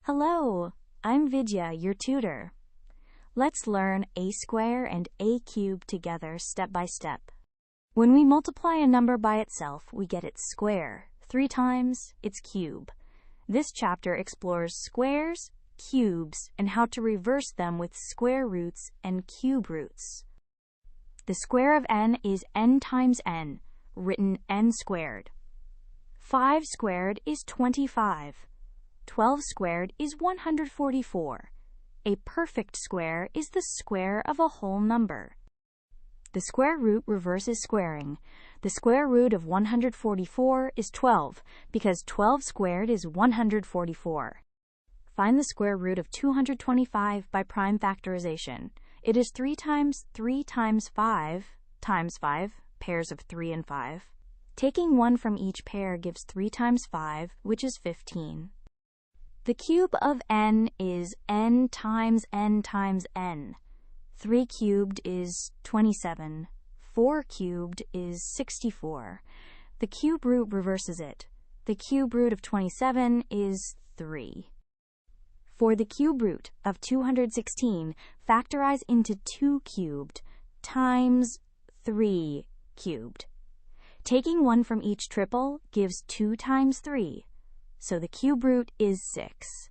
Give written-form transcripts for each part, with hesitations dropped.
Hello, I'm Vidya, your tutor. Let's learn a square and a cube together step by step. When we multiply a number by itself, we get its square. 3 times its cube. This chapter explores squares, cubes, and how to reverse them with square roots and cube roots. The square of n is n times n, written n squared. 5 squared is 25. 12 squared is 144. A perfect square is the square of a whole number. The square root reverses squaring. The square root of 144 is 12, because 12 squared is 144. Find the square root of 225 by prime factorization. It is 3 times 3 times 5 times 5, pairs of 3 and 5. Taking 1 from each pair gives 3 times 5, which is 15. The cube of n is n times n times n. 3 cubed is 27. 4 cubed is 64. The cube root reverses it. The cube root of 27 is 3. For the cube root of 216, factorize into 2 cubed times 3 cubed. Taking 1 from each triple gives 2 times 3. So the cube root is 6.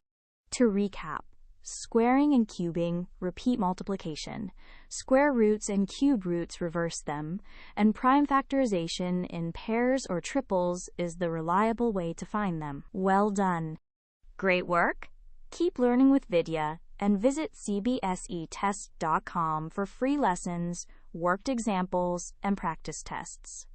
To recap, squaring and cubing repeat multiplication, square roots and cube roots reverse them, and prime factorization in pairs or triples is the reliable way to find them. Well done! Great work! Keep learning with Vidya and visit CBSETest.com for free lessons, worked examples, and practice tests.